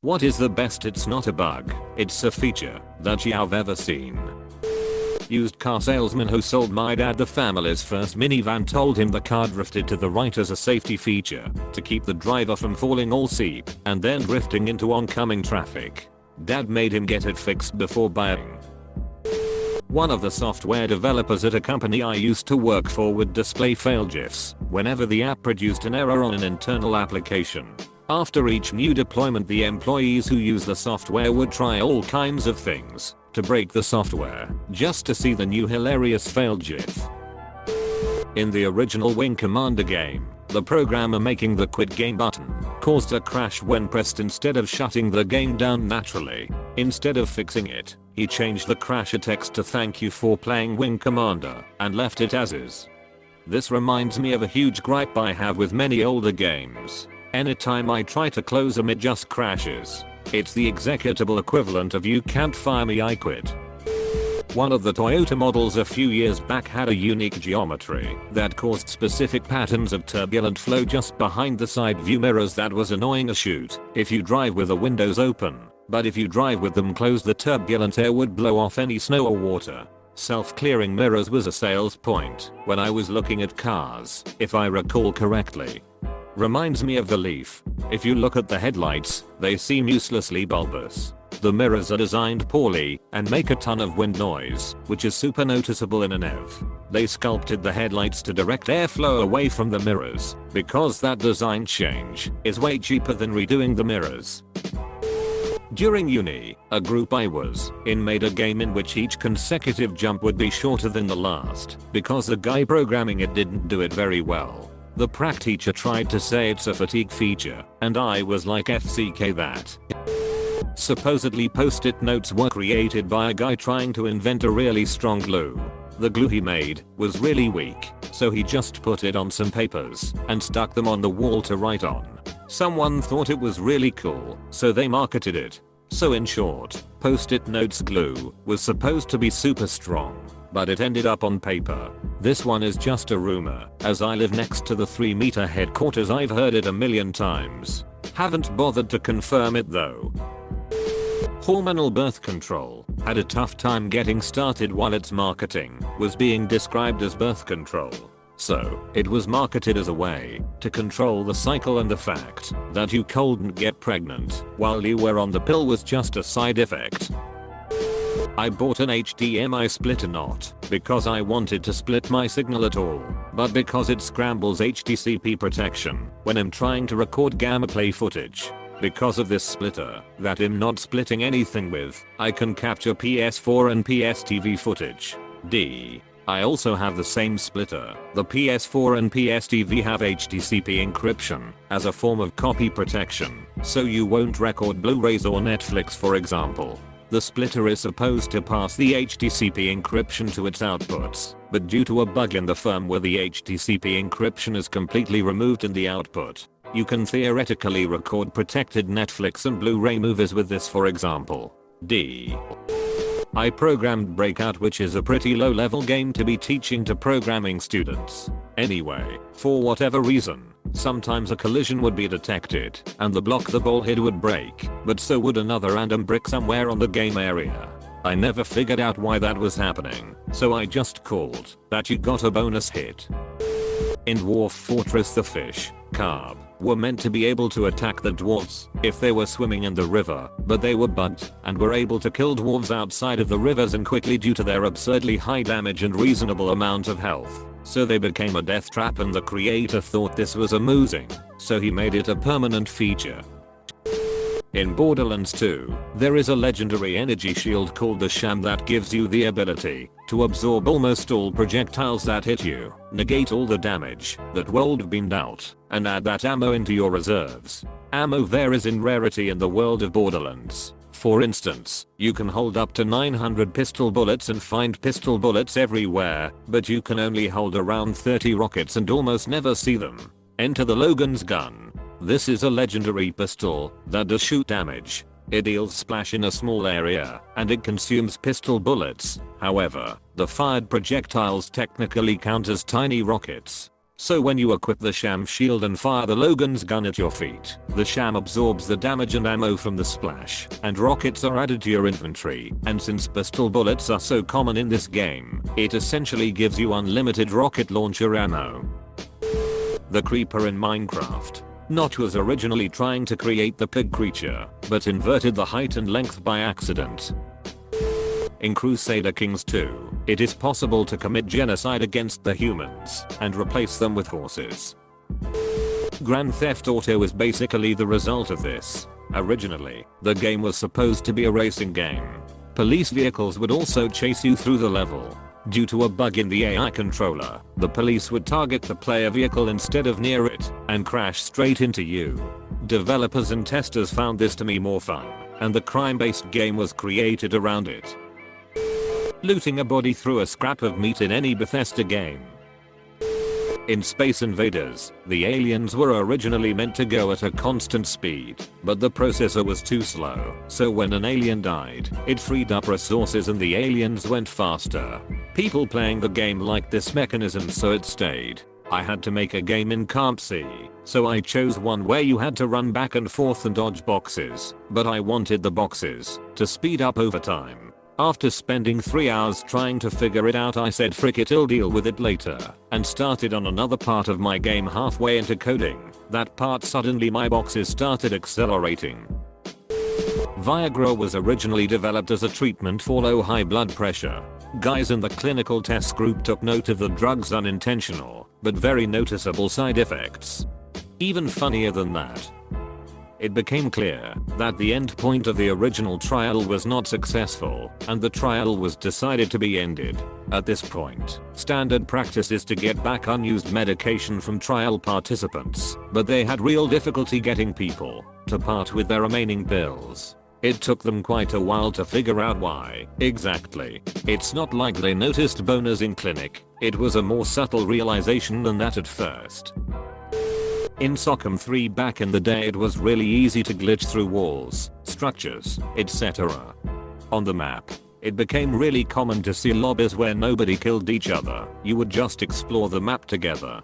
What is the best? It's not a bug, it's a feature that you've ever seen. Used car salesman who sold my dad the family's first minivan told him the car drifted to the right as a safety feature to keep the driver from falling all asleep and then drifting into oncoming traffic. Dad made him get it fixed before buying. One of the software developers at a company I used to work for would display fail GIFs whenever the app produced an error on an internal application. After each new deployment, the employees who use the software would try all kinds of things to break the software just to see the new hilarious fail GIF. In the original Wing Commander game, the programmer making the quit game button caused a crash when pressed instead of shutting the game down naturally. Instead of fixing it, he changed the crasher text to "Thank you for playing Wing Commander" and left it as is. This reminds me of a huge gripe I have with many older games. Anytime I try to close them, it just crashes. It's the executable equivalent of "you can't fire me, I quit." One of the Toyota models a few years back had a unique geometry that caused specific patterns of turbulent flow just behind the side view mirrors that was annoying as shoot if you drive with the windows open, but if you drive with them closed, the turbulent air would blow off any snow or water. Self-clearing mirrors was a sales point when I was looking at cars, if I recall correctly. Reminds me of the Leaf. If you look at the headlights, they seem uselessly bulbous. The mirrors are designed poorly and make a ton of wind noise, which is super noticeable in an EV. They sculpted the headlights to direct airflow away from the mirrors, because that design change is way cheaper than redoing the mirrors. During uni, a group I was in made a game in which each consecutive jump would be shorter than the last, because the guy programming it didn't do it very well. The prac teacher tried to say it's a fatigue feature, and I was like, FCK that. Supposedly post-it notes were created by a guy trying to invent a really strong glue. The glue he made was really weak, so he just put it on some papers and stuck them on the wall to write on. Someone thought it was really cool, so they marketed it. So in short, post-it notes glue was supposed to be super strong, but it ended up on paper. This one is just a rumor, as I live next to the 3-meter headquarters. I've heard it a million times. Haven't bothered to confirm it though. Hormonal birth control had a tough time getting started while its marketing was being described as birth control. So, it was marketed as a way to control the cycle, and the fact that you couldn't get pregnant while you were on the pill was just a side effect. I bought an HDMI splitter not because I wanted to split my signal at all, but because it scrambles HDCP protection when I'm trying to record gamma play footage. Because of this splitter that I'm not splitting anything with, I can capture PS4 and PS TV footage. I also have the same splitter. The PS4 and PS TV have HDCP encryption as a form of copy protection, so you won't record Blu-rays or Netflix, for example. The splitter is supposed to pass the HDCP encryption to its outputs, but due to a bug in the firmware, the HDCP encryption is completely removed in the output. You can theoretically record protected Netflix and Blu-ray movies with this, for example. I programmed Breakout, which is a pretty low-level game to be teaching to programming students. Anyway, for whatever reason, sometimes a collision would be detected and the block the ball hit would break, but so would another random brick somewhere on the game area. I never figured out why that was happening, so I just called that you got a bonus hit. In Dwarf Fortress, the fish, carp, were meant to be able to attack the dwarves if they were swimming in the river, but they were bugged and were able to kill dwarves outside of the rivers and quickly due to their absurdly high damage and reasonable amount of health. So they became a death trap, and the creator thought this was amusing, so he made it a permanent feature. In Borderlands 2, there is a legendary energy shield called the Sham that gives you the ability to absorb almost all projectiles that hit you, negate all the damage that would have been dealt, and add that ammo into your reserves. Ammo varies in rarity in the world of Borderlands. For instance, you can hold up to 900 pistol bullets and find pistol bullets everywhere, but you can only hold around 30 rockets and almost never see them. Enter the Logan's gun. This is a legendary pistol that does shoot damage. It deals splash in a small area, and it consumes pistol bullets. However, the fired projectiles technically count as tiny rockets. So when you equip the sham shield and fire the Logan's gun at your feet, the sham absorbs the damage and ammo from the splash, and rockets are added to your inventory, and since pistol bullets are so common in this game, it essentially gives you unlimited rocket launcher ammo. The creeper in Minecraft. Notch was originally trying to create the pig creature, but inverted the height and length by accident. In Crusader Kings 2, it is possible to commit genocide against the humans and replace them with horses. Grand Theft Auto is basically the result of this. Originally, the game was supposed to be a racing game. Police vehicles would also chase you through the level. Due to a bug in the AI controller, the police would target the player vehicle instead of near it and crash straight into you. Developers and testers found this to be more fun, and the crime-based game was created around it. Looting a body through a scrap of meat in any Bethesda game. In Space Invaders, the aliens were originally meant to go at a constant speed, but the processor was too slow, so when an alien died, it freed up resources and the aliens went faster. People playing the game liked this mechanism, so it stayed. I had to make a game in Camp C, so I chose one where you had to run back and forth and dodge boxes, but I wanted the boxes to speed up over time. After spending 3 hours trying to figure it out, I said frick it, I'll deal with it later, and started on another part of my game. Halfway into coding that part, suddenly my boxes started accelerating. Viagra was originally developed as a treatment for low high blood pressure. Guys in the clinical test group took note of the drug's unintentional but very noticeable side effects. Even funnier than that, it became clear that the end point of the original trial was not successful, and the trial was decided to be ended. At this point, standard practice is to get back unused medication from trial participants, but they had real difficulty getting people to part with their remaining pills. It took them quite a while to figure out why exactly. It's not like they noticed boners in clinic, it was a more subtle realization than that at first. In Socom 3 back in the day, it was really easy to glitch through walls, structures, etc. On the map, it became really common to see lobbies where nobody killed each other. You would just explore the map together.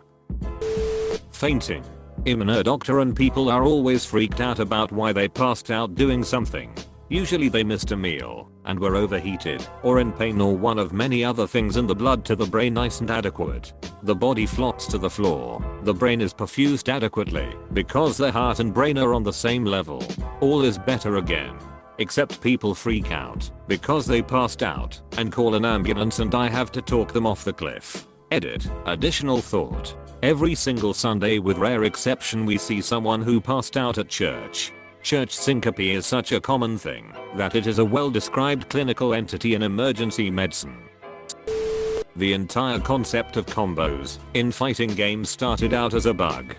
Fainting. I'm a doctor and people are always freaked out about why they passed out doing something. Usually they missed a meal and were overheated or in pain or one of many other things, and the blood to the brain isn't adequate. The body floats to the floor. The brain is perfused adequately because the heart and brain are on the same level. All is better again. Except people freak out because they passed out and call an ambulance, and I have to talk them off the cliff. Edit. Additional thought. Every single Sunday with rare exception we see someone who passed out at church. Church syncope is such a common thing that it is a well-described clinical entity in emergency medicine. The entire concept of combos in fighting games started out as a bug.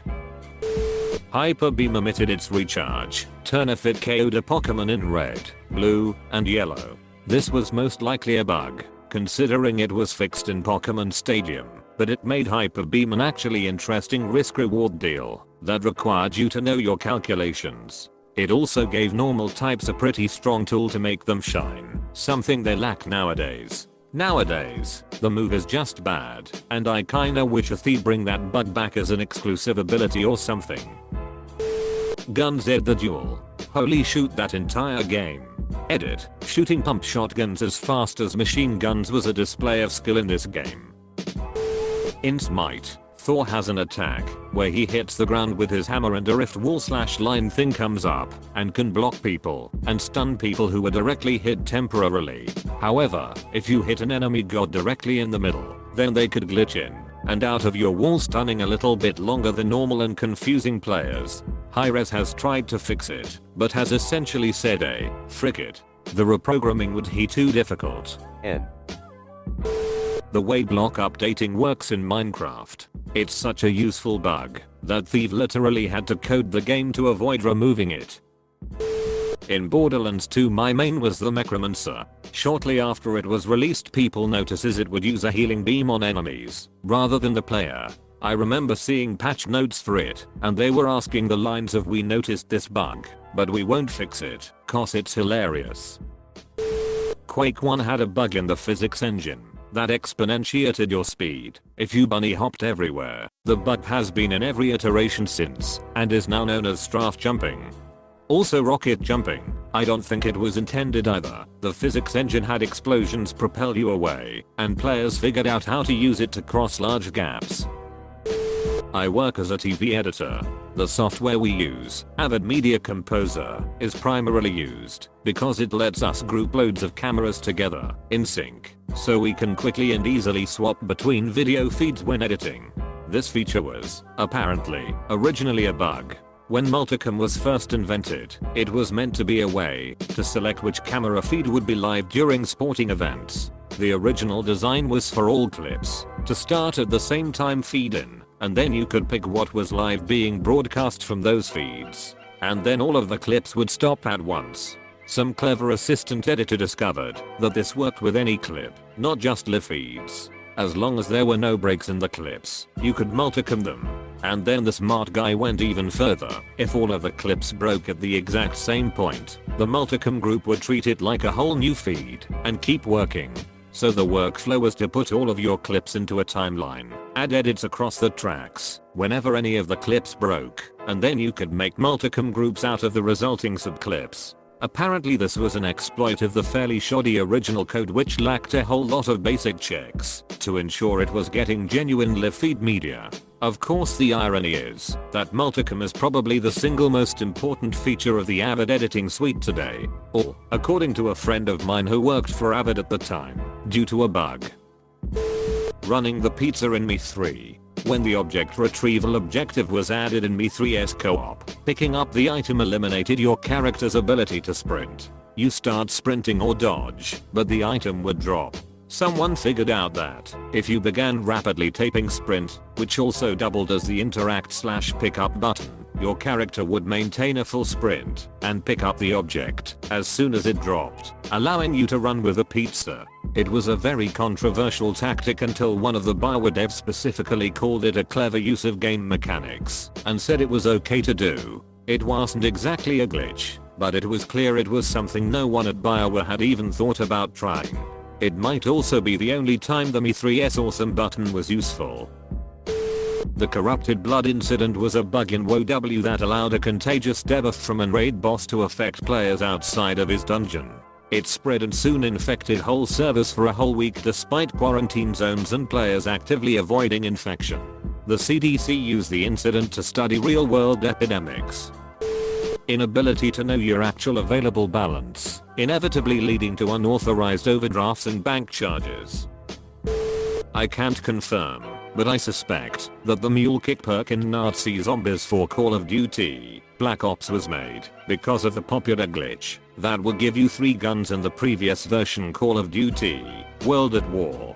Hyper Beam omitted its recharge. Turn if it KO'd a Pokemon in red, blue, and yellow. This was most likely a bug, considering it was fixed in Pokemon Stadium, but it made Hyper Beam an actually interesting risk-reward deal that required you to know your calculations. It also gave normal types a pretty strong tool to make them shine, something they lack nowadays. Nowadays, the move is just bad, and I kinda wish they bring that bug back as an exclusive ability or something. Guns Z the Duel. Holy shoot, that entire game. Edit. Shooting pump shotguns as fast as machine guns was a display of skill in this game. In Smite, Thor has an attack where he hits the ground with his hammer and a rift wall / line thing comes up and can block people and stun people who were directly hit temporarily. However, if you hit an enemy god directly in the middle, then they could glitch in and out of your wall, stunning a little bit longer than normal and confusing players. Hi-Rez has tried to fix it, but has essentially said frick it. The reprogramming would be too difficult. The way block updating works in Minecraft. It's such a useful bug that Thief literally had to code the game to avoid removing it. In Borderlands 2, my main was the Necromancer. Shortly after it was released, people notices it would use a healing beam on enemies rather than the player. I remember seeing patch notes for it, and they were asking the lines of "we noticed this bug, but we won't fix it, cause it's hilarious." Quake 1 had a bug in the physics engine that exponentiated your speed if you bunny hopped everywhere. The bug has been in every iteration since and is now known as strafe jumping. Also rocket jumping, I don't think it was intended either. The physics engine had explosions propel you away, and players figured out how to use it to cross large gaps. I work as a TV editor. The software we use, Avid Media Composer, is primarily used because it lets us group loads of cameras together in sync, so we can quickly and easily swap between video feeds when editing. This feature was, apparently, originally a bug. When multicam was first invented, it was meant to be a way to select which camera feed would be live during sporting events. The original design was for all clips to start at the same time feed in, and then you could pick what was live being broadcast from those feeds. And then all of the clips would stop at once. Some clever assistant editor discovered that this worked with any clip, not just live feeds. As long as there were no breaks in the clips, you could multicam them. And then the smart guy went even further. If all of the clips broke at the exact same point, the multicam group would treat it like a whole new feed and keep working. So the workflow was to put all of your clips into a timeline, add edits across the tracks whenever any of the clips broke, and then you could make multicam groups out of the resulting subclips. Apparently this was an exploit of the fairly shoddy original code, which lacked a whole lot of basic checks to ensure it was getting genuine live feed media. Of course, the irony is that multicam is probably the single most important feature of the Avid editing suite today, or, according to a friend of mine who worked for Avid at the time, due to a bug. Running the pizza in ME3. When the object retrieval objective was added in ME3's co-op, picking up the item eliminated your character's ability to sprint. You start sprinting or dodge, but the item would drop. Someone figured out that if you began rapidly tapping sprint, which also doubled as the interact/pickup button, your character would maintain a full sprint and pick up the object as soon as it dropped, allowing you to run with the pizza. It was a very controversial tactic until one of the Bioware devs specifically called it a clever use of game mechanics and said it was okay to do. It wasn't exactly a glitch, but it was clear it was something no one at Bioware had even thought about trying. It might also be the only time the ME3's awesome button was useful. The corrupted blood incident was a bug in WoW that allowed a contagious debuff from an raid boss to affect players outside of his dungeon. It spread and soon infected whole servers for a whole week despite quarantine zones and players actively avoiding infection. The CDC used the incident to study real-world epidemics. Inability to know your actual available balance, inevitably leading to unauthorized overdrafts and bank charges. I can't confirm, but I suspect that the mule kick perk in Nazi Zombies for Call of Duty Black Ops was made because of the popular glitch that would give you 3 guns in the previous version Call of Duty World at War.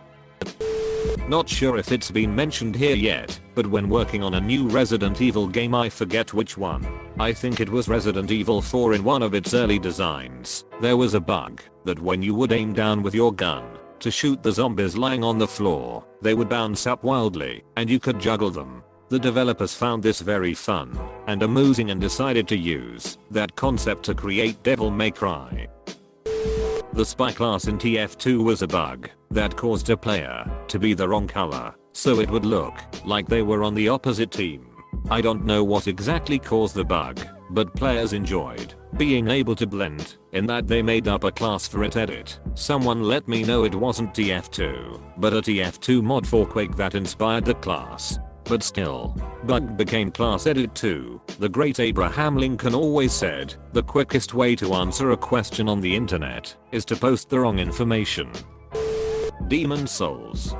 Not sure if it's been mentioned here yet, but when working on a new Resident Evil game, I forget which one, I think it was Resident Evil 4, in one of its early designs, there was a bug that when you would aim down with your gun to shoot the zombies lying on the floor, they would bounce up wildly and you could juggle them. The developers found this very fun and amusing and decided to use that concept to create Devil May Cry. The spy class in TF2 was a bug that caused a player to be the wrong color, so it would look like they were on the opposite team. I don't know what exactly caused the bug, but players enjoyed being able to blend in that they made up a class for it. Edit. Someone let me know it wasn't TF2, but a TF2 mod for Quake that inspired the class. But still, bug became class edit 2. The great Abraham Lincoln always said, the quickest way to answer a question on the internet is to post the wrong information. Demon Souls.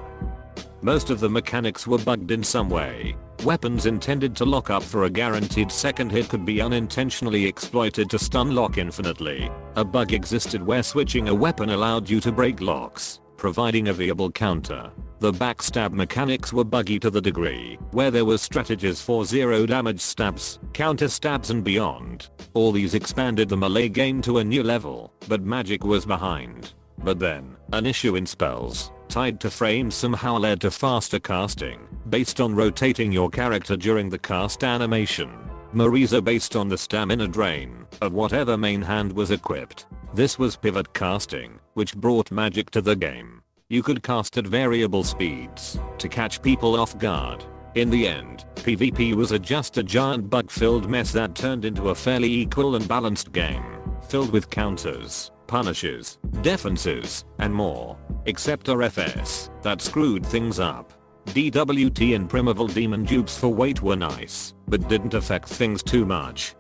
Most of the mechanics were bugged in some way. Weapons intended to lock up for a guaranteed second hit could be unintentionally exploited to stun lock infinitely. A bug existed where switching a weapon allowed you to break locks, providing a viable counter. The backstab mechanics were buggy to the degree where there were strategies for 0 damage stabs, counter stabs and beyond. All these expanded the melee game to a new level, but magic was behind. But then, an issue in spells tied to frames somehow led to faster casting, based on rotating your character during the cast animation. Mariza based on the stamina drain of whatever main hand was equipped. This was pivot casting, which brought magic to the game. You could cast at variable speeds to catch people off guard. In the end, PvP was just a giant bug-filled mess that turned into a fairly equal and balanced game, filled with counters, punishes, defenses, and more. Except RFS, that screwed things up. DWT and Primeval Demon dupes for weight were nice, but didn't affect things too much.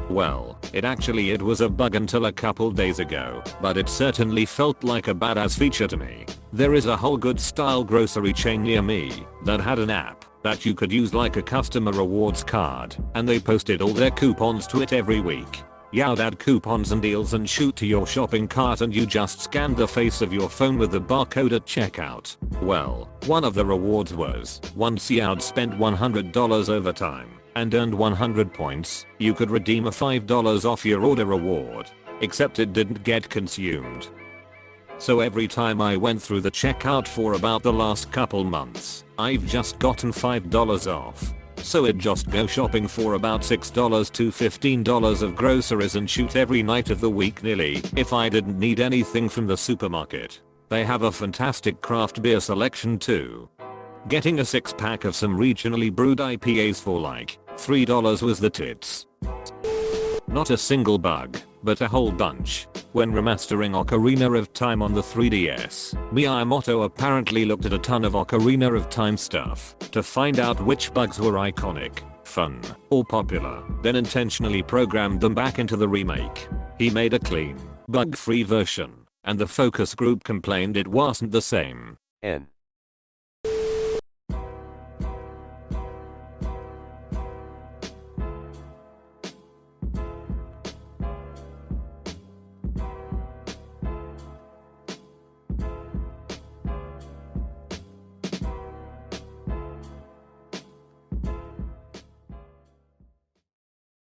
Well, it was a bug until a couple days ago, but it certainly felt like a badass feature to me. There is a whole good style grocery chain near me that had an app that you could use like a customer rewards card, and they posted all their coupons to it every week. You'd add coupons and deals and shoot to your shopping cart, and you just scanned the face of your phone with the barcode at checkout. Well, one of the rewards was, once you'd spent $100 over time and earned 100 points, you could redeem a $5 off your order reward. Except it didn't get consumed. So every time I went through the checkout for about the last couple months, I've just gotten $5 off. So I'd just go shopping for about $6 to $15 of groceries and shoot every night of the week nearly, if I didn't need anything from the supermarket. They have a fantastic craft beer selection too. Getting a 6-pack of some regionally brewed IPAs for like $3 was the tits. Not a single bug, but a whole bunch. When remastering Ocarina of Time on the 3DS, Miyamoto apparently looked at a ton of Ocarina of Time stuff to find out which bugs were iconic, fun, or popular, then intentionally programmed them back into the remake. He made a clean, bug-free version, and the focus group complained it wasn't the same. N.